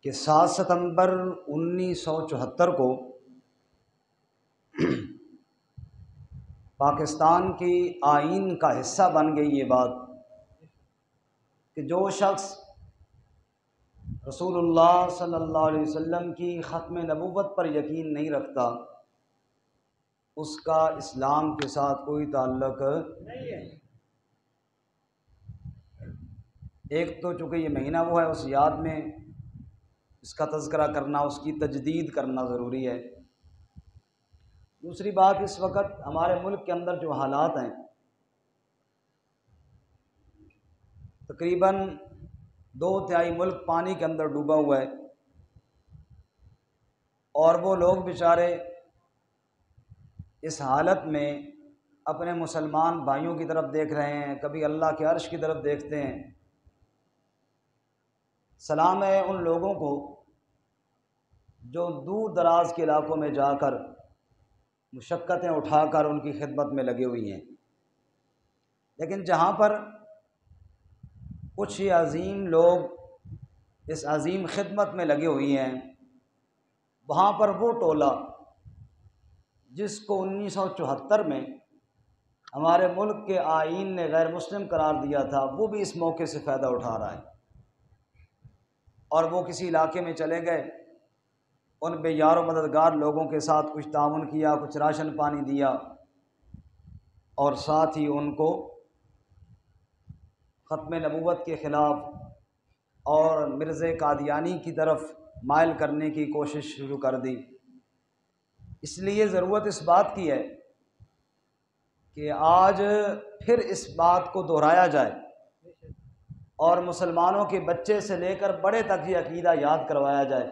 کہ 7 ستمبر 1974 کو پاکستان کی آئین کا حصہ بن گئی یہ بات کہ جو شخص رسول اللہ صلی اللہ علیہ وسلم کی ختم نبوت پر یقین نہیں رکھتا اس کا اسلام کے ساتھ کوئی تعلق نہیں ہے۔ ایک تو چونکہ یہ مہینہ وہ ہے، اس یاد میں اس کا تذکرہ کرنا، اس کی تجدید کرنا ضروری ہے۔ دوسری بات، اس وقت ہمارے ملک کے اندر جو حالات ہیں، تقریباً 2/3 ملک پانی کے اندر ڈوبا ہوا ہے، اور وہ لوگ بیچارے اس حالت میں اپنے مسلمان بھائیوں کی طرف دیکھ رہے ہیں، کبھی اللہ کے عرش کی طرف دیکھتے ہیں۔ سلام ہے ان لوگوں کو جو دور دراز کے علاقوں میں جا کر مشقتیں اٹھا کر ان کی خدمت میں لگے ہوئی ہیں، لیکن جہاں پر کچھ ہی عظیم لوگ اس عظیم خدمت میں لگے ہوئی ہیں، وہاں پر وہ ٹولہ جس کو 1974 میں ہمارے ملک کے آئین نے غیر مسلم قرار دیا تھا، وہ بھی اس موقع سے فائدہ اٹھا رہا ہے، اور وہ کسی علاقے میں چلے گئے، ان بے یار و مددگار لوگوں کے ساتھ کچھ تعاون کیا، کچھ راشن پانی دیا، اور ساتھ ہی ان کو ختم نبوت کے خلاف اور مرزا قادیانی کی طرف مائل کرنے کی کوشش شروع کر دی۔ اس لیے ضرورت اس بات کی ہے کہ آج پھر اس بات کو دہرایا جائے اور مسلمانوں کے بچے سے لے کر بڑے تک یہ عقیدہ یاد کروایا جائے۔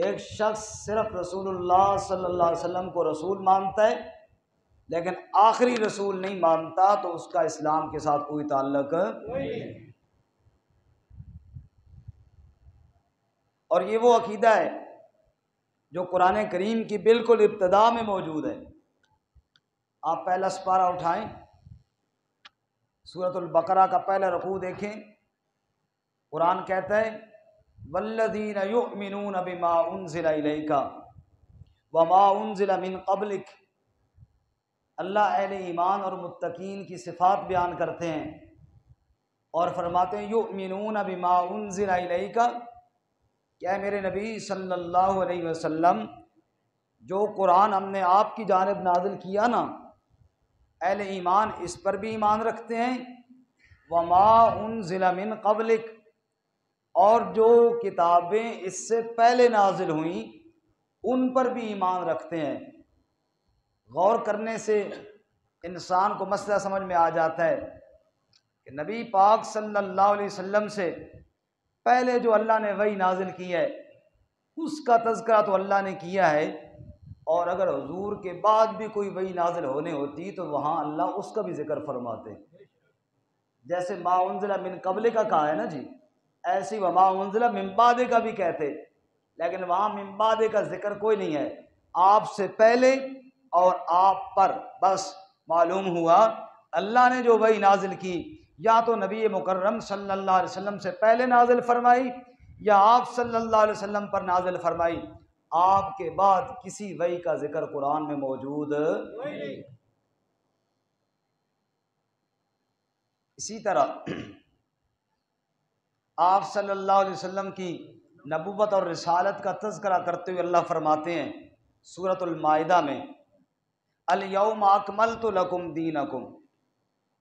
ایک شخص صرف رسول اللہ صلی اللہ علیہ وسلم کو رسول مانتا ہے لیکن آخری رسول نہیں مانتا تو اس کا اسلام کے ساتھ کوئی تعلق نہیں۔ اور یہ وہ عقیدہ ہے جو قرآن کریم کی بالکل ابتدا میں موجود ہے۔ آپ پہلا سپارہ اٹھائیں، سورۃ البقرہ کا پہلا رکوع دیکھیں، قرآن کہتا ہے والذین یؤمنون بما انزل الیک وما انزل من قبلک۔ اللہ اہل ایمان اور متقین کی صفات بیان کرتے ہیں اور فرماتے ہیں یؤمنون بما انزل الیک، کیا میرے نبی صلی اللہ علیہ وسلم جو قرآن ہم نے آپ کی جانب نازل کیا نا، اہل ایمان اس پر بھی ایمان رکھتے ہیں، وما انزل من قبلک، اور جو کتابیں اس سے پہلے نازل ہوئیں ان پر بھی ایمان رکھتے ہیں۔ غور کرنے سے انسان کو مسئلہ سمجھ میں آ جاتا ہے کہ نبی پاک صلی اللہ علیہ وسلم سے پہلے جو اللہ نے وحی نازل کی ہے اس کا تذکرہ تو اللہ نے کیا ہے، اور اگر حضور کے بعد بھی کوئی وحی نازل ہونے ہوتی تو وہاں اللہ اس کا بھی ذکر فرماتے، جیسے ما انزل من قبل کا کہا ہے نا جی، ایسی وما انزل من بعد کا بھی کہتے، لیکن وہاں من بعد کا ذکر کوئی نہیں ہے، آپ سے پہلے اور آپ پر بس معلوم ہوا اللہ نے جو وحی نازل کی یا تو نبی مکرم صلی اللہ علیہ وسلم سے پہلے نازل فرمائی یا آپ صلی اللہ علیہ وسلم پر نازل فرمائی، آپ کے بعد کسی وحی کا ذکر قرآن میں موجود نہیں۔ اسی طرح آپ صلی اللہ علیہ وسلم کی نبوت اور رسالت کا تذکرہ کرتے ہوئے اللہ فرماتے ہیں سورۃ المائدہ میں الیوم اکملت لکم دینکم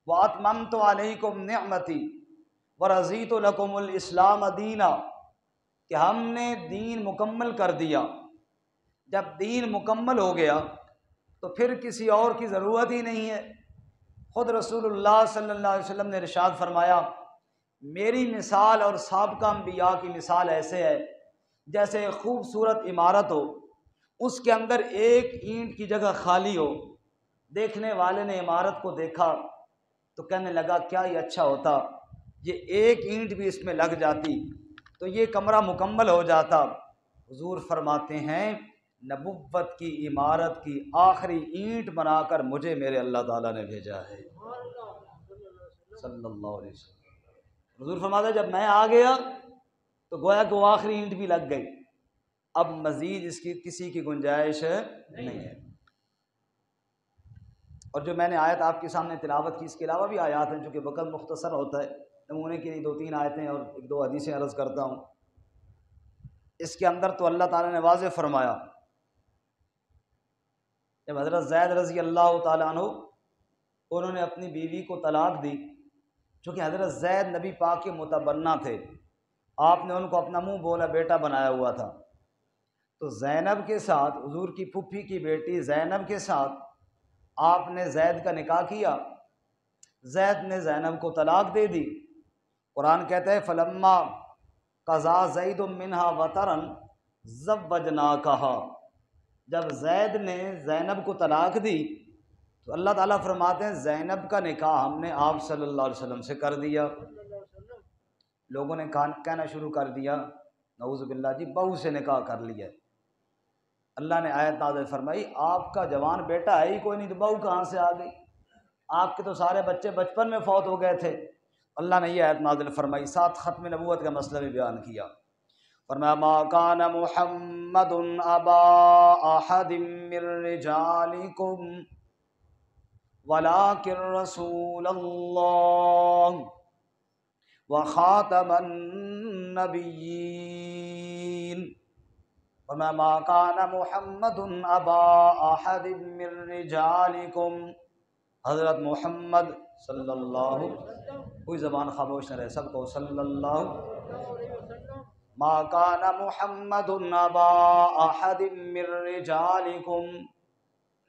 واتممت علیکم نعمتی ورضیت لکم الاسلام دینا، کہ ہم نے دین مکمل کر دیا۔ جب دین مکمل ہو گیا تو پھر کسی اور کی ضرورت ہی نہیں ہے۔ خود رسول اللہ صلی اللہ علیہ وسلم نے ارشاد فرمایا میری مثال اور سابقہ انبیاء کی مثال ایسے ہے جیسے ایک خوبصورت عمارت ہو، اس کے اندر ایک اینٹ کی جگہ خالی ہو، دیکھنے والے نے عمارت کو دیکھا تو کہنے لگا کیا یہ اچھا ہوتا، یہ ایک اینٹ بھی اس میں لگ جاتی تو یہ کمرہ مکمل ہو جاتا۔ حضور فرماتے ہیں نبوت کی عمارت کی آخری اینٹ بنا کر مجھے میرے اللہ تعالیٰ نے بھیجا ہے صلی اللہ علیہ وسلم۔ حضور فرماتے ہیں جب میں آ گیا تو گویا کہ وہ آخری اینٹ بھی لگ گئی، اب مزید اس کی کسی کی گنجائش نہیں ہے۔ اور جو میں نے آیت آپ کے سامنے تلاوت کی، اس کے علاوہ بھی آیات ہیں، چونکہ وقت مختصر ہوتا ہے، نمونے کے لیے 2-3 آیتیں اور 1-2 حدیثیں عرض کرتا ہوں۔ اس کے اندر تو اللہ تعالیٰ نے واضح فرمایا، جب حضرت زید رضی اللہ تعالیٰ عنہ انہوں نے اپنی بیوی کو طلاق دی، چونکہ حضرت زید نبی پاک کے متبنہ تھے، آپ نے ان کو اپنا منہ بولا بیٹا بنایا ہوا تھا، تو زینب کے ساتھ، حضور کی پھپھی کی بیٹی زینب کے ساتھ آپ نے زید کا نکاح کیا، زید نے زینب کو طلاق دے دی۔ قرآن کہتا ہے فلما قضا زید منہا وطرن زوجناکہا، جب زید نے زینب کو طلاق دی تو اللہ تعالیٰ فرماتے ہیں زینب کا نکاح ہم نے آپ صلی اللہ علیہ وسلم سے کر دیا۔ لوگوں نے کہنا شروع کر دیا نعوذ باللہ جی بہو سے نکاح کر لیا۔ اللہ نے آیت نازل فرمائی آپ کا جوان بیٹا ہے ہی کوئی نہیں تو بہو کہاں سے آ گئی، آپ کے تو سارے بچے بچپن میں فوت ہو گئے تھے۔ اللہ نے یہ آیت نازل فرمائی، ساتھ ختم نبوت کا مسئلہ بھی بیان کیا، فرمایا ما کان محمد ابا احد من رجالکم ولکن رسول اللہ وخاتم النبیین، فرمایا ما کان محمد ابا احد من رجالکم، حضرت محمد صلی اللہ، کوئی زبان خاموش نہ رہے، سب کو صلی اللہ، ما کان محمد ابا احد من رجالکم،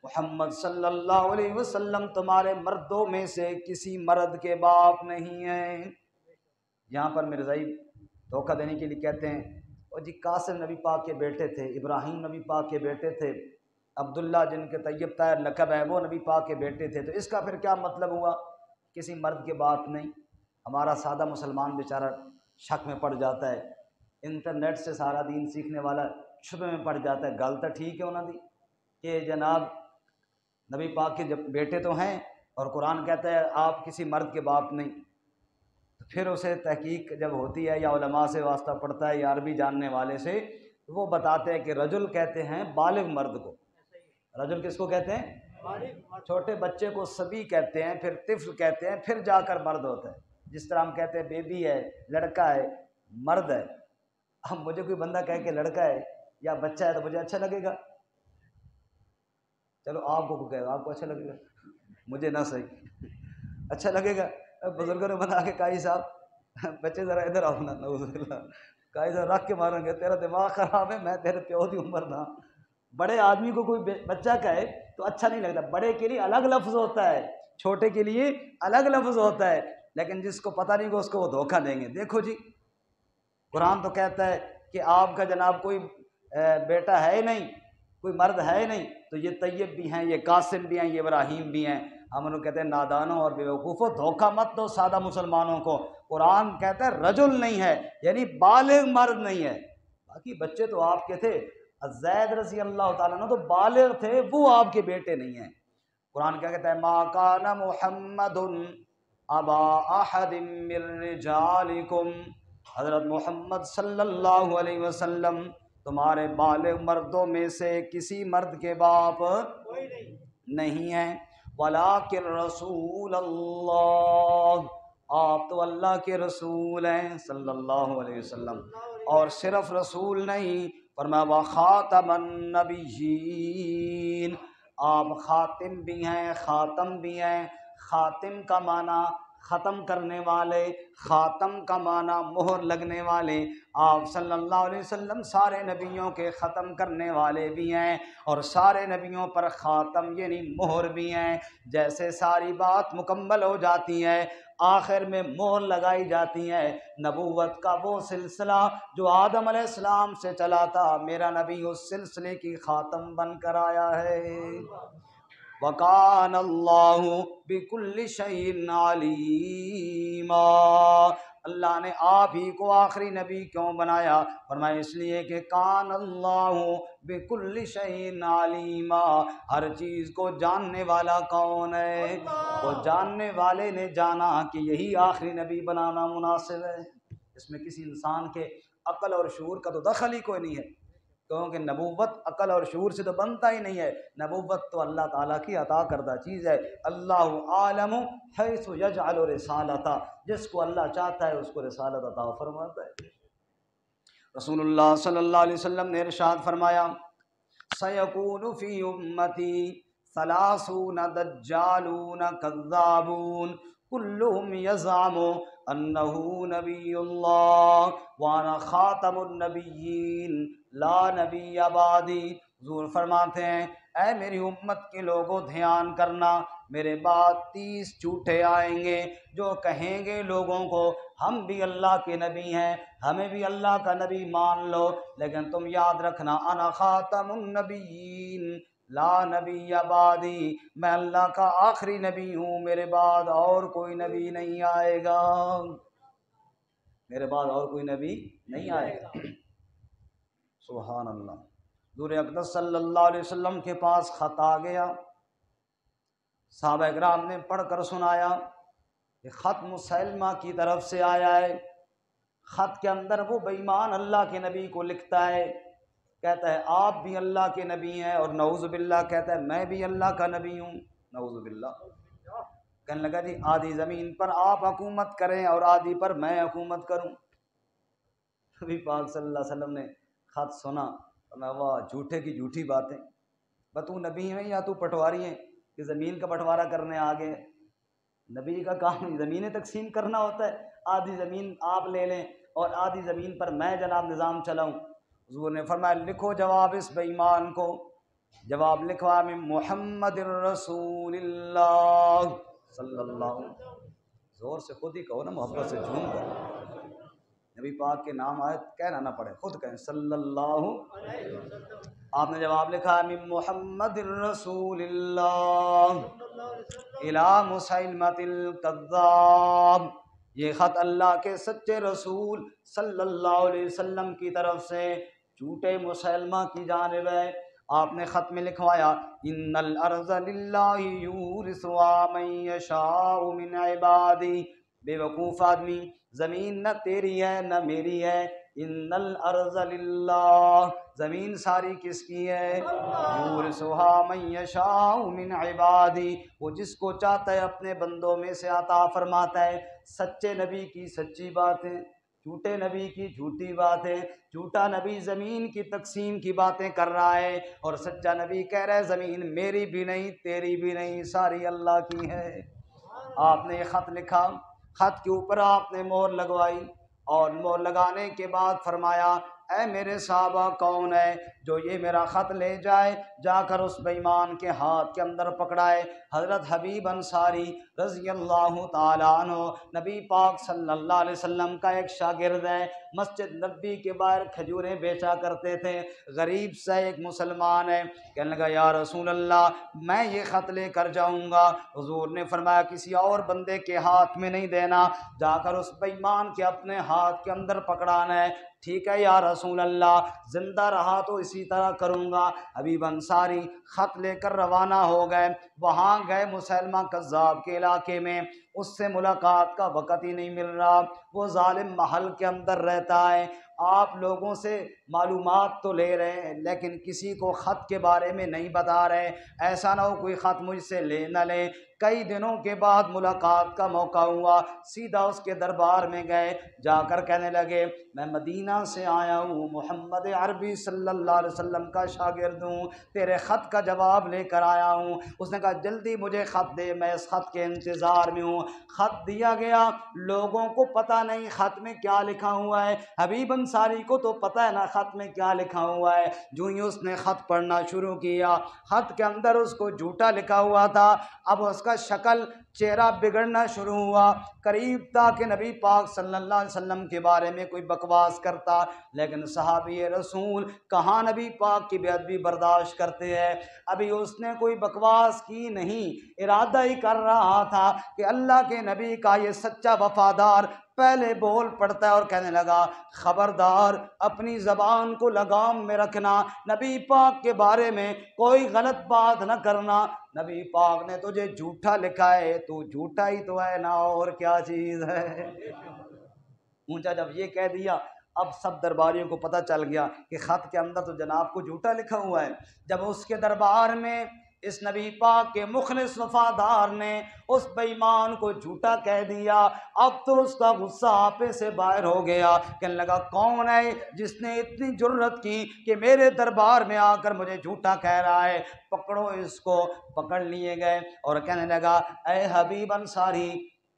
محمد صلی اللہ علیہ وسلم تمہارے مردوں میں سے کسی مرد کے باپ نہیں ہیں۔ یہاں پر مرزائی دھوکہ دینے کے لیے کہتے ہیں اور جی قاسم نبی پاک کے بیٹے تھے، ابراہیم نبی پاک کے بیٹے تھے، عبداللہ جن کے طیب طاہر لقب ہے وہ نبی پاک کے بیٹے تھے، تو اس کا پھر کیا مطلب ہوا؟ کسی مرد کے باپ نہیں۔ ہمارا سادہ مسلمان بیچارہ شک میں پڑ جاتا ہے، انٹرنیٹ سے سارا دین سیکھنے والا شبہ میں پڑ جاتا ہے، گل تو ٹھیک ہے انہوں دی کہ جناب نبی پاک کے جب بیٹے تو ہیں اور قرآن کہتا ہے آپ کسی مرد کے باپ نہیں، تو پھر اسے تحقیق جب ہوتی ہے یا علماء سے واسطہ پڑتا ہے یا عربی جاننے والے سے، وہ بتاتے ہیں کہ رجل کہتے ہیں بالغ مرد کو، رجل کس کو کہتے ہیں؟ چھوٹے بچے کو صبی کہتے ہیں، پھر طفل کہتے ہیں، پھر جا کر مرد ہوتا ہے۔ جس طرح ہم کہتے ہیں بیبی ہے، لڑکا ہے، مرد ہے۔ اب مجھے کوئی بندہ کہے کہ لڑکا ہے یا بچہ ہے تو مجھے اچھا لگے گا، چلو آپ کو کہے گا آپ کو اچھا لگے گا، مجھے نہ صحیح اچھا لگے گا۔ بزرگوں نے بنا کے قاضی صاحب بچے ذرا ادھر آؤ نا، نعوذ باللہ، قاضی صاحب رکھ کے ماریں گے تیرا دماغ خراب ہے، میں تیرے پیو دی عمر نہ۔ بڑے آدمی کو کوئی بچہ کہے تو اچھا نہیں لگتا، بڑے کے لیے الگ لفظ ہوتا ہے، چھوٹے کے لیے الگ لفظ ہوتا ہے، لیکن جس کو پتہ نہیں اس کو وہ دھوکہ دیں گے۔ دیکھو جی قرآن تو کہتا ہے کہ آپ کا جناب کوئی بیٹا ہے ہی نہیں، کوئی مرد ہے ہی نہیں، تو یہ طیب بھی ہیں، یہ قاسم بھی ہیں، یہ ابراہیم بھی ہیں۔ ہم انہوں کہتے ہیں نادانوں اور بیوقوفوں دھوکہ مت دو سادہ مسلمانوں کو، قرآن کہتا ہے رجل نہیں ہے یعنی بالغ مرد نہیں ہے، باقی بچے تو آپ کے تھے، زید رضی اللہ تعالیٰ عنہ تو بالغ تھے، وہ آپ کے بیٹے نہیں ہیں۔ قرآن کیا کہتا ہے ما کان محمد ابا احد من رجالکم، حضرت محمد صلی اللہ علیہ وسلم تمہارے بالغ مردوں میں سے کسی مرد کے باپ نہیں ہیں، ولیکن رسول اللہ، آپ تو اللہ کے رسول ہیں صلی اللہ علیہ وسلم، اور صرف رسول نہیں، فرمایا وخاتم النبیین، آپ خاتم بھی ہیں خاتم بھی ہیں۔ خاتم کا معنی ختم کرنے والے، خاتم کا معنی مہر لگنے والے، آپ صلی اللہ علیہ وسلم سارے نبیوں کے ختم کرنے والے بھی ہیں اور سارے نبیوں پر خاتم یعنی مہر بھی ہیں۔ جیسے ساری بات مکمل ہو جاتی ہے آخر میں مہر لگائی جاتی ہے، نبوت کا وہ سلسلہ جو آدم علیہ السلام سے چلا تھا، میرا نبی اس سلسلے کی خاتم بن کر آیا ہے۔ وَكَانَ اللَّهُ بِكُلِّ شَيْءٍ عَلِيمًا، اللہ نے آپ ہی کو آخری نبی کیوں بنایا؟ فرمایا اس لیے کہ کان اللہ بِكُلِّ شَيْءٍ عَلِيمًا، ہر چیز کو جاننے والا کون ہے؟ وہ جاننے والے نے جانا کہ یہی آخری نبی بنانا مناسب ہے۔ اس میں کسی انسان کے عقل اور شعور کا تو دخل ہی کوئی نہیں ہے، کیونکہ نبوت عقل اور شعور سے تو بنتا ہی نہیں ہے، نبوت تو اللہ تعالیٰ کی عطا کردہ چیز ہے۔ اللہ عالم حیث یجعل رسالتہ، جس کو اللہ چاہتا ہے اس کو رسالت عطا فرماتا ہے۔ رسول اللہ صلی اللہ علیہ وسلم نے ارشاد فرمایا سیکون فی امتی ثلاثون دجالون کذابون کلهم یزعم انہ نبی اللہ وانا خاتم النبیین لا نبی بعدی۔ حضور فرماتے ہیں اے میری امت کے لوگوں دھیان کرنا، میرے بعد 30 جھوٹے آئیں گے جو کہیں گے لوگوں کو ہم بھی اللہ کے نبی ہیں، ہمیں بھی اللہ کا نبی مان لو، لیکن تم یاد رکھنا انا خاتم النبیین لا نبی بعدی، میں اللہ کا آخری نبی ہوں، میرے بعد اور کوئی نبی نہیں آئے گا، میرے بعد اور کوئی نبی نہیں آئے گا۔ سبحان اللہ۔ حضور اقدس صلی اللہ علیہ وسلم کے پاس خط آ گیا، صحابہ اکرام نے پڑھ کر سنایا کہ خط مسلمہ کی طرف سے آیا ہے۔ خط کے اندر وہ بے ایمان اللہ کے نبی کو لکھتا ہے، کہتا ہے آپ بھی اللہ کے نبی ہیں، اور نعوذ باللہ کہتا ہے میں بھی اللہ کا نبی ہوں، نعوذ باللہ۔ کہنے لگا جی آدھی زمین پر آپ حکومت کریں اور آدھی پر میں حکومت کروں۔ نبی پاک صلی اللہ علیہ وسلم نے خط سنا، واہ جھوٹے کی جھوٹی باتیں، تو نبی ہیں یا تو پٹواری ہیں کہ زمین کا بٹوارا کرنے آگے؟ نبی کا کام زمینیں تقسیم کرنا ہوتا ہے، آدھی زمین آپ لے لیں اور آدھی زمین پر میں جناب نظام چلاؤں۔ حضور نے فرمایا لکھو جواب اس بے ایمان کو، جواب لکھوا میں محمد رسول اللہ صلی اللہ علیہ وسلم، زور سے خود ہی کہو نا، محبت سے جھوم کر نبی پاک کے نام آئے کہنا نہ پڑے، خود کہیں صلی اللہ علیہ وسلم۔ آپ نے جواب لکھا من محمد رسول اللہ الی مسیلمۃ الکذاب، یہ خط اللہ کے سچے رسول صلی اللہ علیہ وسلم کی طرف سے جھوٹے مسلمہ کی جانب ہے۔ آپ نے خط میں لکھوایا ان الارض للہ یورثها من یشاء من عبادی، بے وقوف آدمی، زمین نہ تیری ہے نہ میری ہے، ان الارض للہ، زمین ساری کس کی ہے؟ یورثها من یشاء من عبادی، وہ جس کو چاہتا ہے اپنے بندوں میں سے عطا فرماتا ہے۔ سچے نبی کی سچی باتیں، جھوٹے نبی کی جھوٹی باتیں، جھوٹا نبی زمین کی تقسیم کی باتیں کر رہا ہے اور سچا نبی کہہ رہا ہے زمین میری بھی نہیں تیری بھی نہیں، ساری اللہ کی ہے۔ آپ نے یہ خط لکھا، خط کے اوپر آپ نے مہر لگوائی، اور مہر لگانے کے بعد فرمایا اے میرے صحابہ کون ہے جو یہ میرا خط لے جائے، جا کر اس بے ایمان کے ہاتھ کے اندر پکڑائے۔ حضرت حبیب انصاری رضی اللہ تعالیٰ عنہ نبی پاک صلی اللہ علیہ وسلم کا ایک شاگرد ہے، مسجد نبی کے باہر کھجوریں بیچا کرتے تھے، غریب سا ایک مسلمان ہے، کہنے لگا یا رسول اللہ میں یہ خط لے کر جاؤں گا۔ حضور نے فرمایا کسی اور بندے کے ہاتھ میں نہیں دینا، جا کر اس بے ایمان کے اپنے ہاتھ کے اندر پکڑانا ہے۔ ٹھیک ہے یا رسول اللہ، زندہ رہا تو اسی طرح کروں گا۔ حبیب انصاری خط لے کر روانہ ہو گئے، وہاں گئے مسلمہ کذاب کے علاقے میں، اس سے ملاقات کا وقت ہی نہیں مل رہا، وہ ظالم محل کے اندر رہتا ہے، آپ لوگوں سے معلومات تو لے رہے ہیں لیکن کسی کو خط کے بارے میں نہیں بتا رہے، ایسا نہ ہو کوئی خط مجھ سے لے نہ لے۔ کئی دنوں کے بعد ملاقات کا موقع ہوا، سیدھا اس کے دربار میں گئے، جا کر کہنے لگے میں مدینہ سے آیا ہوں، محمد عربی صلی اللہ علیہ وسلم کا شاگرد ہوں، تیرے خط کا جواب لے کر آیا ہوں۔ اس نے کہا جلدی مجھے خط دے، میں اس خط کے انتظار میں ہوں۔ خط دیا گیا، لوگوں کو پتہ نہیں خط میں کیا لکھا ہوا ہے، حبیب انصاری کو تو پتہ ہے نا خط میں کیا لکھا ہوا ہے۔ جو ہی اس نے خط پڑھنا شروع کیا، خط کے اندر اس کو جھوٹا لکھا ہوا تھا، اب اس کا شکل چہرہ بگڑنا شروع ہوا، قریب تھا کہ نبی پاک صلی اللہ علیہ وسلم کے بارے میں کوئی بکواس کرتا، لیکن صحابی رسول کہاں نبی پاک کی بے ادبی برداشت کرتے ہیں۔ ابھی اس نے کوئی بکواس کی نہیں، ارادہ ہی کر رہا تھا کہ اللہ کے نبی کا یہ سچا وفادار پہلے بول پڑتا ہے اور کہنے لگا خبردار اپنی زبان کو لگام میں رکھنا، نبی پاک کے بارے میں کوئی غلط بات نہ کرنا، نبی پاک نے تجھے جھوٹا لکھا ہے، تو جھوٹا ہی تو ہے نا اور کیا چیز ہے۔ اونچا جب یہ کہہ دیا، اب سب درباریوں کو پتہ چل گیا کہ خط کے اندر تو جناب کو جھوٹا لکھا ہوا ہے۔ جب اس کے دربار میں اس نبی پاک کے مخلص وفادار نے اس بے ایمان کو جھوٹا کہہ دیا، اب تو اس کا غصہ آپے سے باہر ہو گیا، کہنے لگا کون ہے جس نے اتنی جرت کی کہ میرے دربار میں آ کر مجھے جھوٹا کہہ رہا ہے، پکڑو اس کو۔ پکڑ لیے گئے اور کہنے لگا اے حبیب انصاری،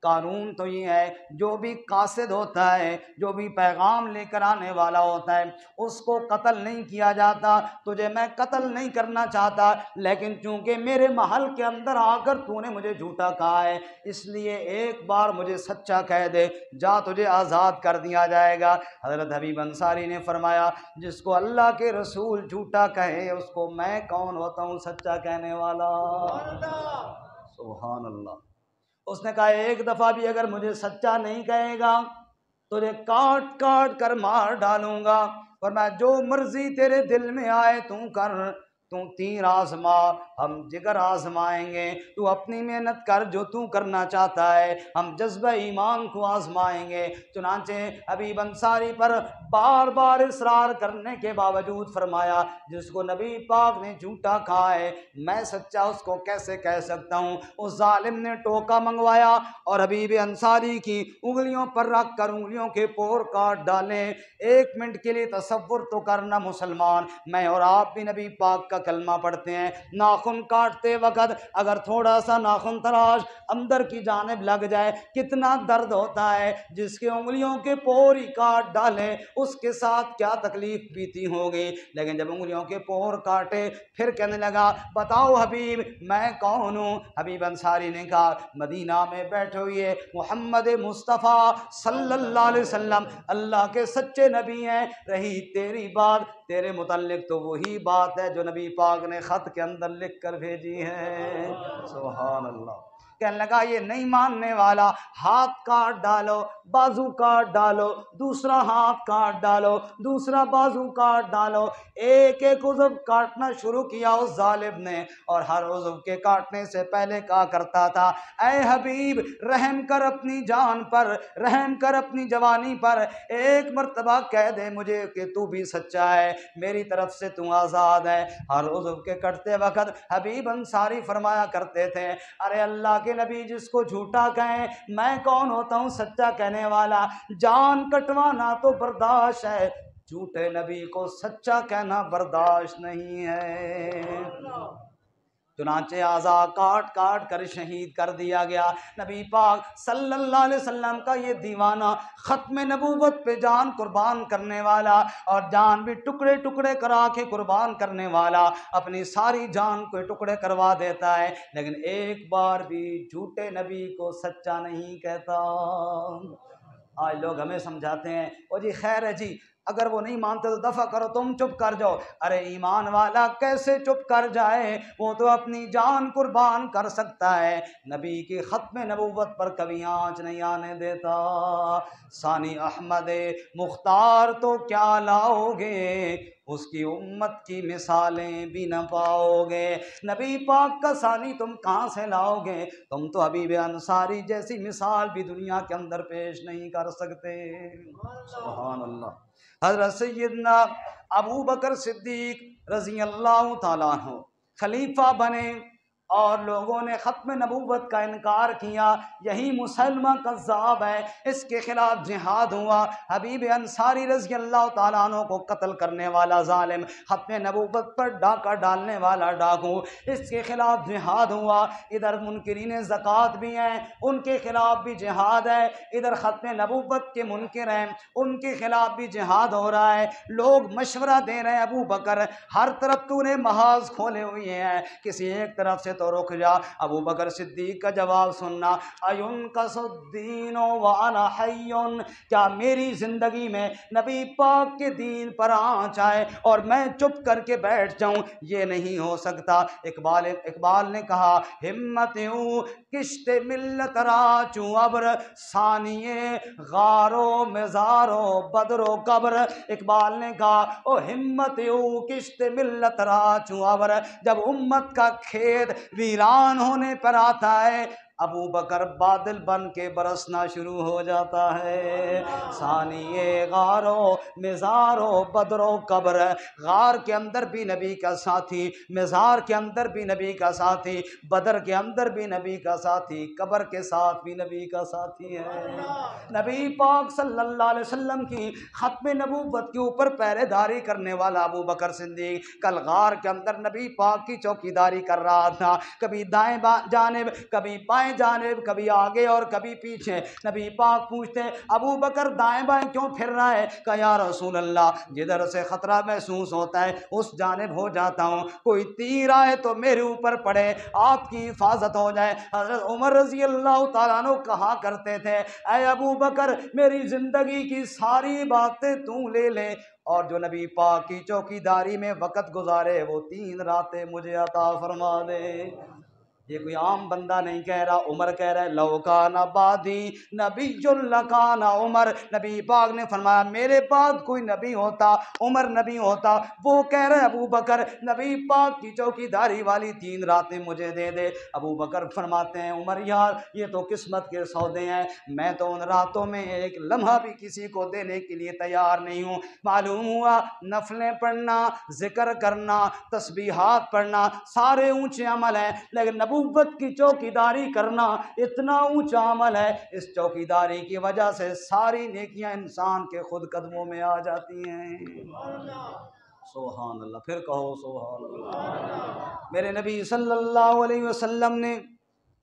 قانون تو یہ ہے جو بھی قاصد ہوتا ہے، جو بھی پیغام لے کر آنے والا ہوتا ہے، اس کو قتل نہیں کیا جاتا۔ تجھے میں قتل نہیں کرنا چاہتا، لیکن چونکہ میرے محل کے اندر آ کر تو نے مجھے جھوٹا کہا ہے، اس لیے ایک بار مجھے سچا کہہ دے، جا تجھے آزاد کر دیا جائے گا۔ حضرت حبیب انصاری نے فرمایا جس کو اللہ کے رسول جھوٹا کہے اس کو میں کون ہوتا ہوں سچا کہنے والا؟ سبحان اللہ۔ اس نے کہا ایک دفعہ بھی اگر مجھے سچا نہیں کہے گا تجھے کاٹ کاٹ کر مار ڈالوں گا، اور میں جو مرضی تیرے دل میں آئے تو کر، تو تیر آزما، ہم جگر آزمائیں گے، تو اپنی محنت کر جو تو کرنا چاہتا ہے، ہم جذبہ ایمان کو آزمائیں گے۔ چنانچہ حبیب انصاری پر بار بار اصرار کرنے کے باوجود فرمایا جس کو نبی پاک نے جھوٹا کہا ہے میں سچا اس کو کیسے کہہ سکتا ہوں۔ اس ظالم نے ٹوکا منگوایا اور حبیب انصاری کی انگلیوں پر رکھ کر انگلیوں کے پور کاٹ ڈالے۔ ایک منٹ کے لیے تصور تو کرنا مسلمان، میں اور آپ بھی نبی پاک کا کلمہ پڑھتے ہیں، ناخن کاٹتے وقت اگر تھوڑا سا ناخن تراش اندر کی جانب لگ جائے کتنا درد ہوتا ہے، جس کے انگلیوں کے پور ہی کاٹ ڈالے اس کے ساتھ کیا تکلیف بیتی ہوگی، لیکن جب انگلیوں کے پور کاٹے پھر کہنے لگا بتاؤ حبیب میں کون ہوں؟ حبیب انصاری نے کہا مدینہ میں بیٹھے ہوئے محمد مصطفیٰ صلی اللہ علیہ وسلم اللہ کے سچے نبی ہیں، رہی تیری بات تیرے متعلق تو وہی بات ہے جو نبی پاک نے خط کے اندر لکھ کر بھیجی ہے۔ سبحان اللہ۔ کہنے لگا یہ نہیں ماننے والا، ہاتھ کاٹ ڈالو، بازو کاٹ ڈالو، دوسرا ہاتھ کاٹ ڈالو، دوسرا بازو کاٹ ڈالو۔ ایک ایک عضو کاٹنا شروع کیا اس ظالم نے، اور ہر عضو کے کاٹنے سے پہلے کہا کرتا تھا اے حبیب رحم کر اپنی جان پر، رحم کر اپنی جوانی پر، ایک مرتبہ کہہ دے مجھے کہ تو بھی سچا ہے، میری طرف سے تو آزاد ہے۔ ہر عضو کے کٹتے وقت حبیب انصاری فرمایا کرتے تھے ارے اللہ کے نبی جس کو جھوٹا کہیں میں کون ہوتا ہوں سچا کہنے والا، جان کٹوانا تو برداشت ہے، جھوٹے نبی کو سچا کہنا برداشت نہیں ہے۔ چنانچہ اعضاء کاٹ کاٹ کر شہید کر دیا گیا۔ نبی پاک صلی اللہ علیہ وسلم کا یہ دیوانہ ختم نبوت پہ جان قربان کرنے والا، اور جان بھی ٹکڑے ٹکڑے کرا کے قربان کرنے والا، اپنی ساری جان کو ٹکڑے کروا دیتا ہے لیکن ایک بار بھی جھوٹے نبی کو سچا نہیں کہتا۔ آج لوگ ہمیں سمجھاتے ہیں او جی خیر ہے جی اگر وہ نہیں مانتے تو دفع کرو، تم چپ کر جاؤ۔ ارے ایمان والا کیسے چپ کر جائے، وہ تو اپنی جان قربان کر سکتا ہے، نبی کی ختم نبوت پر کبھی آنچ نہیں آنے دیتا۔ ثانی احمد مختار تو کیا لاؤ گے، اس کی امت کی مثالیں بھی نہ پاؤ گے۔ نبی پاک کا ثانی تم کہاں سے لاؤ گے، تم تو حبیب انصاری جیسی مثال بھی دنیا کے اندر پیش نہیں کر سکتے۔ سبحان اللہ۔ حضرت سیدنا ابو بکر صدیق رضی اللہ تعالیٰ عنہ خلیفہ بنے اور لوگوں نے ختم نبوت کا انکار کیا، یہی مسلمہ کذاب ہے، اس کے خلاف جہاد ہوا۔ حبیب انصاری رضی اللہ تعالیٰ عنہ کو قتل کرنے والا ظالم، ختم نبوت پر ڈاکہ ڈالنے والا ڈاکو، اس کے خلاف جہاد ہوا۔ ادھر منکرین زکوٰۃ بھی ہیں ان کے خلاف بھی جہاد ہے، ادھر ختم نبوت کے منکر ہیں ان کے خلاف بھی جہاد ہو رہا ہے۔ لوگ مشورہ دے رہے ہیں ابو بکر ہر طرف تو نے محاذ کھولے ہوئے ہیں، کسی ایک طرف سے تو رک جا۔ ابو بکر صدیق کا جواب سننا، اَيُنْقَصُ الدِّينُ وَأَنَا حَيٌّ، کیا میری زندگی میں نبی پاک کے دین پر آنچ آئے اور میں چپ کر کے بیٹھ جاؤں، یہ نہیں ہو سکتا۔ اقبال نے کہا ہمت ہوں کشت ملت را چوں ابر، ثانیے غارو مزارو بدرو قبر۔ اقبال نے کہا او ہمت ہوں کشت ملت را چوں ابر، جب امت کا کھیت ویران ہونے پر آتا ہے ابو بکر بادل بن کے برسنا شروع ہو جاتا ہے۔ ثانی غارو مزارو بدرو قبر، غار کے اندر بھی نبی کا ساتھی، مزار کے اندر بھی نبی کا ساتھی، بدر کے اندر بھی نبی کا ساتھی، قبر کے ساتھ بھی نبی کا ساتھی ہے۔ نبی پاک صلی اللہ علیہ وسلم کی ختم نبوت کے اوپر پہرے داری کرنے والا ابو بکر صدیق کل غار کے اندر نبی پاک کی چوکیداری کر رہا تھا، کبھی دائیں جانب کبھی بائیں جانب، کبھی آگے اور کبھی پیچھے۔ نبی پاک پوچھتے ابو بکر دائیں بائیں کیوں پھر رہا ہے؟ کہ یا رسول اللہ جدھر سے خطرہ محسوس ہوتا ہے اس جانب ہو جاتا ہوں، کوئی تیر آئے تو میرے اوپر پڑے، آپ کی حفاظت ہو جائے۔ حضرت عمر رضی اللہ تعالیٰ عنہ کہا کرتے تھے اے ابو بکر میری زندگی کی ساری باتیں تو لے لے اور جو نبی پاک کی چوکیداری میں وقت گزارے وہ 3 راتیں مجھے عطا فرما دے۔ یہ کوئی عام بندہ نہیں کہہ رہا، عمر کہہ رہا ہے لو کان بعدی نبی لکان عمر، نبی پاک نے فرمایا میرے بعد کوئی نبی ہوتا عمر نبی ہوتا۔ وہ کہہ رہے ابو بکر نبی پاک کی چوکیداری والی 3 راتیں مجھے دے دے۔ ابو بکر فرماتے ہیں عمر یار یہ تو قسمت کے سودے ہیں، میں تو ان راتوں میں ایک لمحہ بھی کسی کو دینے کے لیے تیار نہیں ہوں۔ معلوم ہوا نفلیں پڑھنا، ذکر کرنا، تسبیحات پڑھنا سارے اونچے عمل ہیں، لیکن نبوت کی چوکیداری کرنا اتنا اونچا عمل ہے، اس چوکیداری کی وجہ سے ساری نیکیاں انسان کے خود قدموں میں آ جاتی ہیں۔ سبحان اللہ، پھر کہو سبحان اللہ۔ میرے نبی صلی اللہ علیہ وسلم نے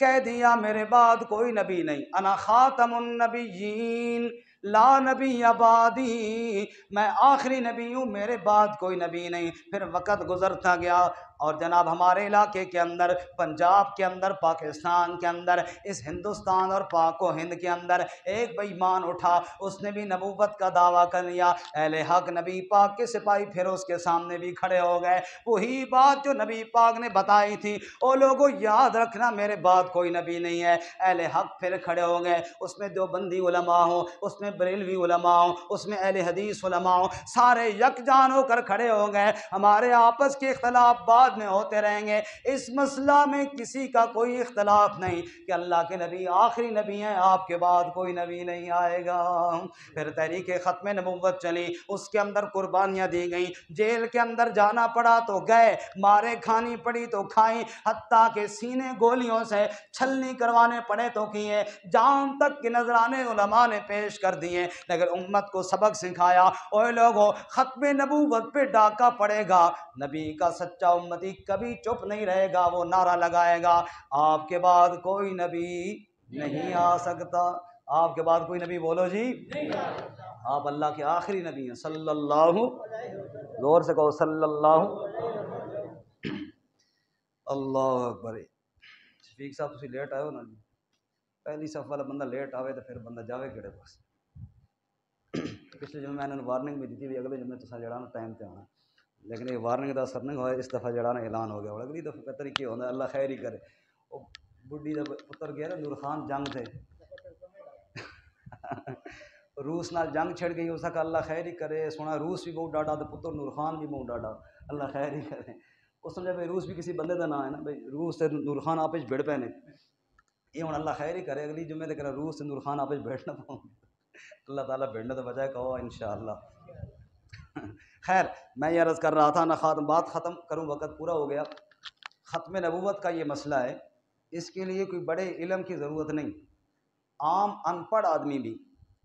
کہہ دیا میرے بعد کوئی نبی نہیں، انا خاتم النبیین لا نبی بعدی، میں آخری نبی ہوں میرے بعد کوئی نبی نہیں۔ پھر وقت گزرتا گیا اور جناب ہمارے علاقے کے اندر، پنجاب کے اندر، پاکستان کے اندر، اس ہندوستان اور پاک و ہند کے اندر ایک بے ایمان اٹھا، اس نے بھی نبوت کا دعویٰ کر لیا۔ اہل حق نبی پاک کے سپاہی پھر اس کے سامنے بھی کھڑے ہو گئے، وہی بات جو نبی پاک نے بتائی تھی او لوگوں یاد رکھنا میرے بعد کوئی نبی نہیں ہے۔ اہل حق پھر کھڑے ہو گئے، اس میں دیوبندی علماء ہوں، اس میں بریلوی علماء ہوں، اس میں اہل حدیث علماء ہوں، سارے یکجان ہو کر کھڑے ہو گئے۔ ہمارے آپس کے اختلاف بعد میں ہوتے رہیں گے، اس مسئلہ میں کسی کا کوئی اختلاف نہیں کہ اللہ کے نبی آخری نبی ہیں، آپ کے بعد کوئی نبی نہیں آئے گا۔ پھر تحریک ختم نبوت چلی، اس کے اندر قربانیاں دی گئیں، جیل کے اندر جانا پڑا تو گئے، مارے کھانی پڑی تو کھائیں، حتیٰ کہ سینے گولیوں سے چھلنی کروانے پڑے تو کیے، جان تک کے نذرانے علماء نے پیش کر دیے، لیکن امت کو سبق سکھایا اوے لوگوں ختم نبوت پہ ڈاکہ پڑے گا، نبی کا سچا امتی کبھی چپ نہیں رہے گا، وہ نعرہ لگائے گا آپ کے بعد کوئی نبی نہیں آ سکتا۔ آپ کے بعد کوئی نبی بولو جی نہیں آ سکتا، آپ اللہ کے آخری نبی ہیں صلی اللہ، زور سے کہو صلی اللہ۔ اللہ اکبر۔ شفیق صاحب تسی لیٹ آئے ہو نا جی، پہلی صف والا بندہ لیٹ آوے تو پھر بندہ جاوے کہڑے پاس۔ پچھلے جمعے میں نے وارننگ بھی دی تھی اگلے جمعے تو جڑانا ٹائم تے آنا، لیکن یہ وارننگ کا اثر نہیں ہوا، اس دفعہ جڑانا اعلان ہو گیا، اور اگلی دفعہ پتہ نہیں کیا ہوتا، اللہ خیر ہی کرے۔ وہ بڈھی دا پتر گیا نا نور خان جنگ سے روس نال جنگ چھڑ گئی، اس کا اللہ خیر ہی کرے، سنا روس بھی بہت ڈاڈا تو پتر نور خان بھی بہت ڈاڈا، اللہ خیر ہی کرے۔ اس سمجھا بھائی روس بھی کسی بندے کا نام ہے نا، بھائی روس سے نور خان آپس بھڑ پے نے، یہ ہوں اللہ خیر ہی کرے، اگلی جمعے تک روس سے نور خان آپس بیٹھنا پاؤں، اللہ تعالیٰ بھیڑنے تو بجائے کہو انشاءاللہ۔ خیر میں یہ عرض کر رہا تھا، نہ بات ختم کروں وقت پورا ہو گیا۔ ختم نبوت کا یہ مسئلہ ہے، اس کے لیے کوئی بڑے علم کی ضرورت نہیں، عام ان پڑھ آدمی بھی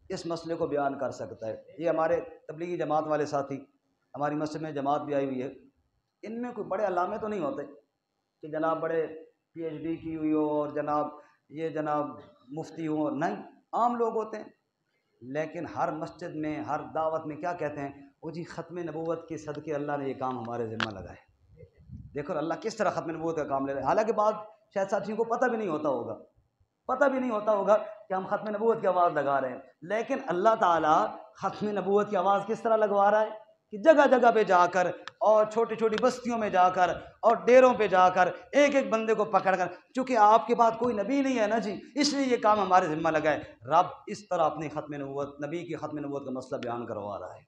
اس مسئلے کو بیان کر سکتا ہے۔ یہ ہمارے تبلیغی جماعت والے ساتھی، ہماری مسجد میں جماعت بھی آئی ہوئی ہے، ان میں کوئی بڑے علامے تو نہیں ہوتے کہ جناب بڑے پی ایچ ڈی کی ہوئی ہو اور جناب یہ جناب مفتی ہوں، نہیں، عام لوگ ہوتے ہیں، لیکن ہر مسجد میں ہر دعوت میں کیا کہتے ہیں وہ جی ختم نبوت کے صدقے اللہ نے یہ کام ہمارے ذمہ لگائے۔ دیکھو اللہ کس طرح ختم نبوت کا کام لے رہے ہیں، حالانکہ بعد شاید ساتھیوں کو پتہ بھی نہیں ہوتا ہوگا کہ ہم ختم نبوت کی آواز لگا رہے ہیں، لیکن اللہ تعالیٰ ختم نبوت کی آواز کس طرح لگوا رہا ہے کہ جگہ جگہ پہ جا کر اور چھوٹی چھوٹی بستیوں میں جا کر اور ڈیروں پہ جا کر ایک ایک بندے کو پکڑ کر، چونکہ آپ کے بعد کوئی نبی نہیں ہے نا جی، اس لیے یہ کام ہمارے ذمہ لگا ہے۔ رب اس طرح اپنی ختم نبوت، نبی کی ختم نبوت کا مسئلہ بیان کروا رہا ہے،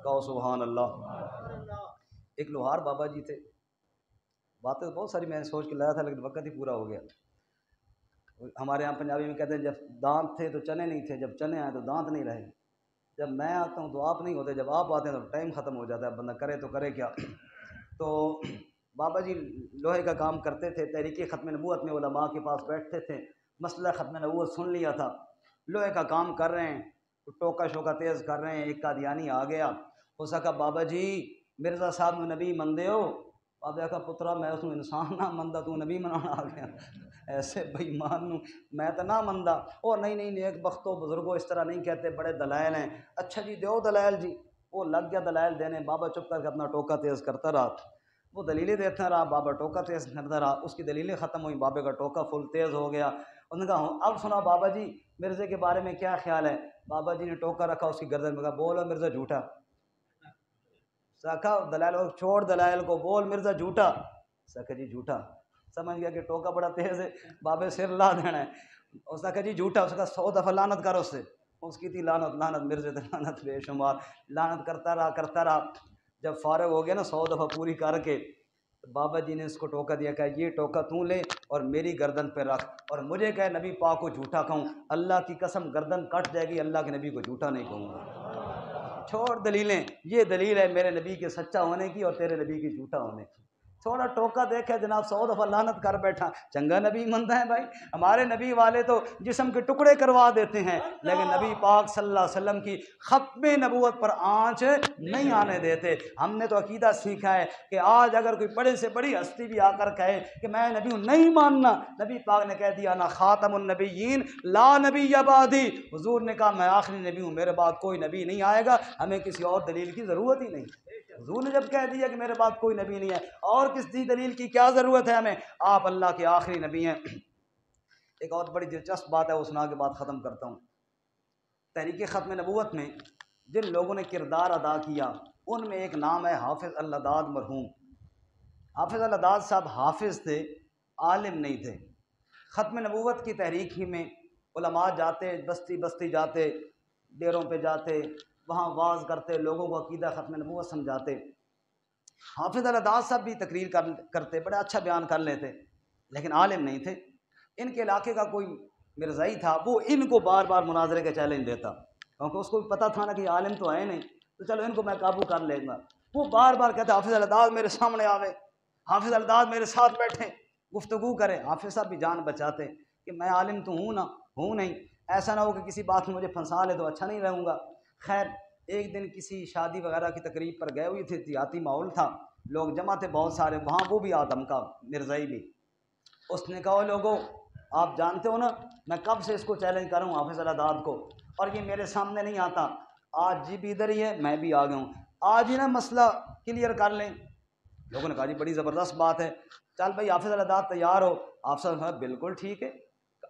کہو سبحان اللہ۔ ایک لوہار بابا جی تھے، باتیں بہت ساری میں نے سوچ کے لایا تھا لیکن وقت ہی پورا ہو گیا۔ ہمارے یہاں پنجابی میں کہتے ہیں جب دانت تھے تو چنے نہیں تھے، جب چنے آئے تو دانت نہیں رہے۔ جب میں آتا ہوں تو آپ نہیں ہوتے، جب آپ آتے ہیں تو ٹائم ختم ہو جاتا ہے، بندہ کرے تو کرے کیا۔ تو بابا جی لوہے کا کام کرتے تھے، تحریک ختم نبوت میں علماء کے پاس بیٹھتے تھے، مسئلہ ختم نبوت سن لیا تھا، لوہے کا کام کر رہے ہیں، ٹوکا شوکا تیز کر رہے ہیں، ایک قادیانی آ گیا، اس کا بابا جی مرزا صاحب نو نبی مندے ہو؟ بابا کا پترا میں اس انسان نہ مندا، تو نبی منانا آ گیا، ایسے بے ایمان نو میں تو نہ مندا۔ او نہیں نہیں نیک بختو بزرگوں اس طرح نہیں کہتے، بڑے دلائل ہیں۔ اچھا جی دیو دلائل جی، وہ لگ گیا دلائل دینے، بابا چپ کر کے اپنا ٹوکا تیز کرتا رہا، وہ دلیلیں دیتا رہا، بابا ٹوکا تیز کرتا رہا، اس کی دلیلیں ختم ہوئی، بابے کا ٹوکا فل تیز ہو گیا۔ انہوں نے کہا اب سنا بابا جی مرزے کے بارے میں کیا خیال ہے؟ بابا جی نے ٹوکا رکھا اس کی گردن میں، کہا بولو مرزا جھوٹا۔ سکھا دلائل کو چھوڑ، دلائل کو بول مرزا جھوٹا۔ سکھا جی جھوٹا، سمجھ گیا کہ ٹوکا بڑا تیز ہے، بابے سر لا دینا ہے۔ اس نے کہا جی جھوٹا، اس کا 100 دفعہ لعنت کر اس سے، اس کی تھی لعنت لعنت، مرزے تے لعنت بے شمار، لعنت کرتا رہا۔ جب فارغ ہو گیا نا 100 دفعہ پوری کر کے، بابا جی نے اس کو ٹوکا دیا، کہا یہ ٹوکا تو لے اور میری گردن پہ رکھ، اور مجھے کہے نبی پاک کو جھوٹا کہوں، اللہ کی قسم گردن کٹ جائے گی، اللہ کے نبی کو جھوٹا نہیں کہوں گا۔ چھوڑ دلیلیں، یہ دلیل ہے میرے نبی کے سچا ہونے کی اور تیرے نبی کی جھوٹا ہونے کی۔ تھوڑا ٹوکا دیکھا جناب 100 دفعہ لعنت کر بیٹھا، چنگا نبی منتا ہے بھائی۔ ہمارے نبی والے تو جسم کے ٹکڑے کروا دیتے ہیں، لیکن نبی پاک صلی اللہ علیہ وسلم کی ختم نبوت پر آنچ نہیں آنے دیتے۔ ہم نے تو عقیدہ سیکھا ہے کہ آج اگر کوئی بڑے سے بڑی ہستی بھی آ کر کہے کہ میں نبی ہوں، نہیں ماننا، نبی پاک نے کہہ دیا انا خاتم النبیین لا نبی بعدی، حضور نے کہا میں آخری نبی ہوں، میرے بعد کوئی نبی نہیں آئے گا، ہمیں کسی اور دلیل کی ضرورت ہی نہیں۔ حضور نے جب کہہ دیا کہ میرے بعد کوئی نبی نہیں ہے، اور کسی دلیل کی کیا ضرورت ہے ہمیں؟ آپ اللہ کے آخری نبی ہیں۔ ایک اور بڑی دلچسپ بات ہے، وہ سنا کے بعد ختم کرتا ہوں۔ تحریک ختم نبوت میں جن لوگوں نے کردار ادا کیا ان میں ایک نام ہے حافظ اللداد مرحوم۔ حافظ اللداد صاحب حافظ تھے، عالم نہیں تھے۔ ختم نبوت کی تحریک ہی میں علماء جاتے، بستی بستی جاتے، ڈیروں پہ جاتے، وہاں واعظ کرتے، لوگوں کو عقیدہ ختم نبوت سمجھاتے۔ حافظ اللداد صاحب بھی تقریر کرتے، بڑا اچھا بیان کر لیتے، لیکن عالم نہیں تھے۔ ان کے علاقے کا کوئی مرزائی تھا، وہ ان کو بار بار مناظرے کا چیلنج دیتا، کیونکہ اس کو بھی پتہ تھا نا کہ عالم تو ہے نہیں، تو چلو ان کو میں قابو کر لیں گا۔ وہ بار بار کہتا حافظ اللداد میرے سامنے آوے، حافظ اللداد میرے ساتھ بیٹھے، گفتگو کرے۔ حافظ صاحب بھی جان بچاتے کہ میں عالم تو ہوں نہیں، ایسا نہ ہو کہ کسی بات میں مجھے پھنسا لے تو اچھا نہیں رہوں گا۔ خیر ایک دن کسی شادی وغیرہ کی تقریب پر گئے ہوئی تھے، دیہاتی ماحول تھا، لوگ جمع تھے بہت سارے، وہاں وہ بھی آدم کا مرزائی بھی۔ اس نے کہا لوگوں آپ جانتے ہو نا میں کب سے اس کو چیلنج کر رہا ہوں حافظ اللداد کو، اور یہ میرے سامنے نہیں آتا، آج جی بھی ادھر ہی ہے، میں بھی آ گیا ہوں، آج ہی نا مسئلہ کلیئر کر لیں۔ لوگوں نے کہا جی بڑی زبردست بات ہے، چل بھائی حافظ اللداد تیار ہو؟ حافظ صاحب نے کہا بالکل ٹھیک ہے۔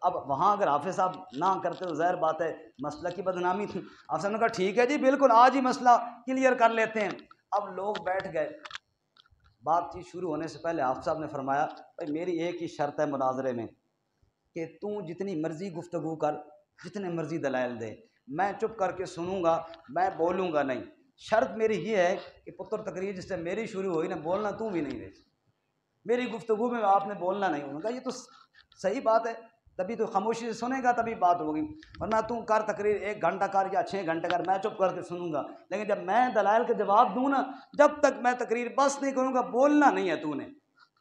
اب وہاں اگر حافظ صاحب نہ کرتے تو ظاہر بات ہے مسئلہ کی بدنامی تھی۔ حافظ صاحب نے کہا ٹھیک ہے جی بالکل، آج ہی مسئلہ کلیئر کر لیتے ہیں۔ اب لوگ بیٹھ گئے، بات چیت شروع ہونے سے پہلے حافظ صاحب نے فرمایا بھائی میری ایک ہی شرط ہے مناظرے میں کہ تو جتنی مرضی گفتگو کر، جتنے مرضی دلائل دے، میں چپ کر کے سنوں گا، میں بولوں گا نہیں۔ شرط میری یہ ہے کہ پتر تقریر جس سے میری شروع ہوئی نا، بولنا تو بھی نہیں رہے، میری گفتگو میں آپ نے بولنا نہیں۔ انہوں نے کہا یہ تو صحیح بات ہے، تبھی تو خاموشی سے سنے گا تبھی بات ہوگی، ورنہ تو کر تقریر 1 گھنٹہ کر یا 6 گھنٹے کر، میں چپ کر کے سنوں گا، لیکن جب میں دلائل کے جواب دوں نا، جب تک میں تقریر بس نہیں کروں گا، بولنا نہیں ہے تو نے۔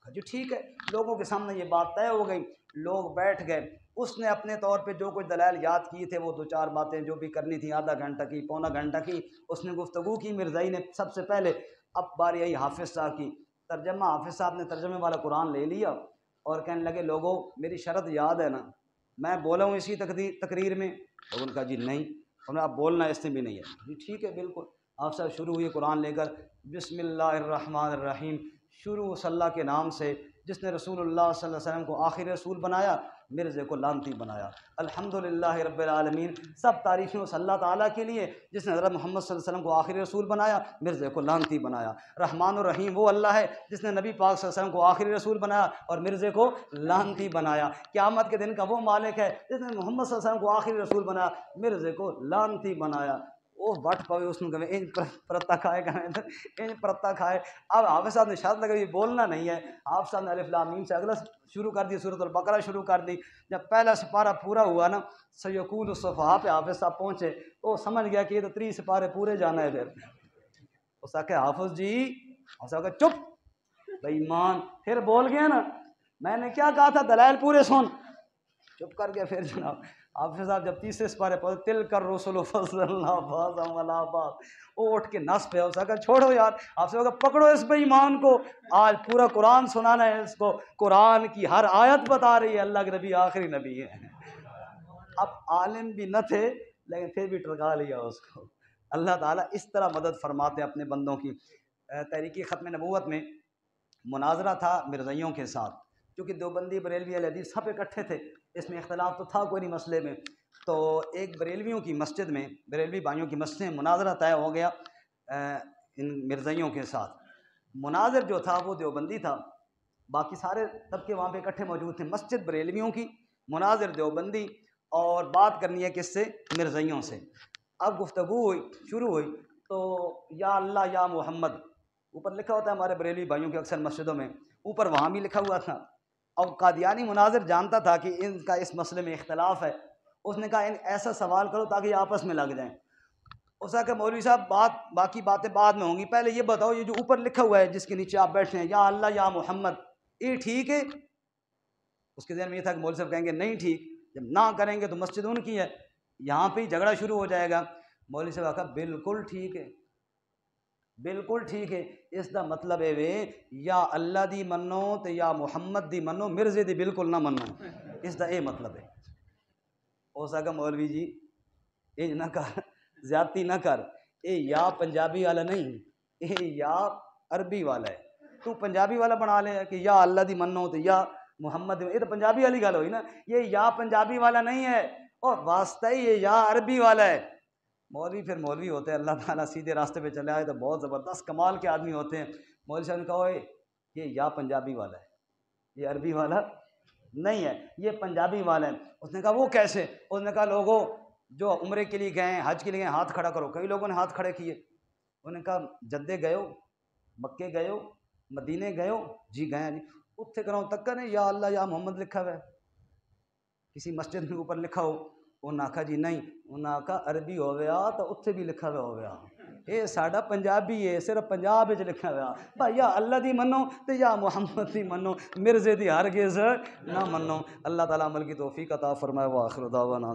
جی ٹھیک ہے، لوگوں کے سامنے یہ بات طے ہو گئی، لوگ بیٹھ گئے۔ اس نے اپنے طور پہ جو کچھ دلائل یاد کیے تھے، وہ 2-4 باتیں جو بھی کرنی تھی، آدھا گھنٹہ کی، پونا گھنٹہ کی، اس نے گفتگو کی مرزائی نے سب سے پہلے۔ اب باری آئی حافظ صاحب کی، ترجمہ حافظ صاحب نے ترجمے والا قرآن لے لیا اور کہنے لگے لوگوں میری شرط یاد ہے نا، میں بولا ہوں اسی تقریر میں؟ لوگوں نے کہا جی نہیں، انہوں نے آپ بولنا اس میں بھی نہیں ہے۔ جی ٹھیک ہے بالکل۔ آپ صاحب شروع ہوئی قرآن لے کر، بسم اللہ الرحمن الرحیم، شروع صلی اللہ کے نام سے جس نے رسول اللہ صلی اللہ علیہ وسلم کو آخری رسول بنایا، مرزے کو لانتی بنایا۔ الحمدللہ رب العالمین، سب تعریفیں اس اللہ تعالیٰ کے لیے جس نے حضرت محمد صلی اللہ علیہ وسلم کو آخری رسول بنایا، مرزے کو لانتی بنایا۔ رحمان الرحیم وہ اللہ ہے جس نے نبی پاک صلی اللہ علیہ وسلم کو آخری رسول بنایا اور مرزے کو لانتی بنایا۔ قیامت کے دن کا وہ مالک ہے جس نے محمد صلی اللہ علیہ وسلم کو آخری رسول بنایا، مرزے کو لانتی بنایا۔ وہ بٹ پوے اس نے ان پرتا کھائے ان پرتا کھائے. اب حافظ صاحب نے شرط لگائی بولنا نہیں ہے. حافظ صاحب نے الف لام میم سے اگلا شروع کر دی, سورۃ البقرہ شروع کر دی. جب پہلا سپارہ پورا ہوا نا, سیقول الصفحاء پہ حافظ صاحب پہنچے, وہ سمجھ گیا کہ یہ تو 30 سپارے پورے جانا ہے. پھر اس کہ حافظ جی, حافظ صاحب کہ چپ بے ایمان, پھر بول گیا نا, میں نے کیا کہا تھا دلائل پورے سن. چپ کر گیا. پھر جناب حافظ صاحب جب تیسرے سپارے پڑھے, تل کر رسول فضل اللہ بعض ولا بعض, وہ اٹھ کے نس پہ اس کا چھوڑو یار. حافظ صاحب کہ پکڑو اس بے ایمان کو, آج پورا قرآن سنانا ہے اس کو, قرآن کی ہر آیت بتا رہی ہے اللہ کے نبی آخری نبی ہے. اب عالم بھی نہ تھے لیکن پھر بھی ٹرکا لیا اس کو. اللہ تعالیٰ اس طرح مدد فرماتے اپنے بندوں کی. تحریک ختم نبوت میں مناظرہ تھا مرزائیوں کے ساتھ, کیونکہ دیوبندی بریلوی اہل حدیث سب اکٹھے تھے, اس میں اختلاف تو تھا کوئی نہیں مسئلے میں. تو ایک بریلویوں کی مسجد میں, بریلوی بھائیوں کی مسجد میں مناظرہ طے ہو گیا ان مرزائیوں کے ساتھ. مناظر جو تھا وہ دیوبندی تھا, باقی سارے طبقے وہاں پہ اکٹھے موجود تھے. مسجد بریلویوں کی, مناظر دیوبندی, اور بات کرنی ہے کس سے, مرزائیوں سے. اب گفتگو ہوئی, شروع ہوئی, تو یا اللہ یا محمد اوپر لکھا ہوتا ہے ہمارے بریلوی بھائیوں کے اکثر مسجدوں میں, اوپر وہاں بھی لکھا ہوا تھا. اور قادیانی مناظر جانتا تھا کہ ان کا اس مسئلے میں اختلاف ہے, اس نے کہا ان ایسا سوال کرو تاکہ یہ آپس میں لگ جائیں. اس کا کہ مولوی صاحب باقی باتیں بعد میں ہوں گی, پہلے یہ بتاؤ یہ جو اوپر لکھا ہوا ہے جس کے نیچے آپ بیٹھے ہیں یا اللہ یا محمد, یہ ٹھیک ہے؟ اس کے ذہن میں یہ تھا کہ مولوی صاحب کہیں گے نہیں ٹھیک, جب نہ کریں گے تو مسجد ان کی ہے, یہاں پہ ہی جھگڑا شروع ہو جائے گا. مولوی صاحب کہا بالکل ٹھیک ہے, بالکل ٹھیک ہے. اس دا مطلب ہے وے یا اللہ دی منو تے یا محمد دی منو, مرزے دی بالکل نہ منو, اس دا اے مطلب ہے. ہو سکا مولوی جی یہ نہ کر, زیادتی نہ کر, اے یا پنجابی والا نہیں, اے یا عربی والا ہے. تو پنجابی والا بنا لے کہ یا اللہ دی منو تے یا محمد, یہ تو پنجابی والی گل ہوئی نا. یہ یا پنجابی والا نہیں ہے, اور واسطہ ہی یہ یا عربی والا ہے. مولوی پھر مولوی ہوتے ہیں, اللہ تعالیٰ سیدھے راستے پہ چلے آئے تو بہت زبردست کمال کے آدمی ہوتے ہیں. مولوی صاحب نے کہا یہ یا پنجابی والا ہے, یہ عربی والا نہیں ہے, یہ پنجابی والا ہے. اس نے کہا وہ کیسے؟ اس نے کہا لوگوں جو عمرے کے لیے گئے ہیں, حج کے لیے گئے, ہاتھ کھڑا کرو. کئی لوگوں نے ہاتھ کھڑے کیے. انہوں نے کہا جدے گئے ہو, مکے گئے ہو, مدینے گئے ہو؟ جی گئے ہیں. جی اتنے کراؤں تک کا نہیں یا اللہ یا محمد لکھا ہوا ہے, کسی مسجد میں اوپر لکھا ہو. انہاں آکھا جی نہیں, انہاں آکھا عربی ہو گیا تو اتنے بھی لکھا ہوا ہو گیا, یہ ساڈا پنجابی ہے, صرف پنجاب وچ لکھا ہوا بھائی یا اللہ دی منو تے یا محمد دی منو, مرزے دی ہرگز نہ منو. اللہ تعالیٰ عمل کی توفیق عطا فرمائے. وآخر دعوانا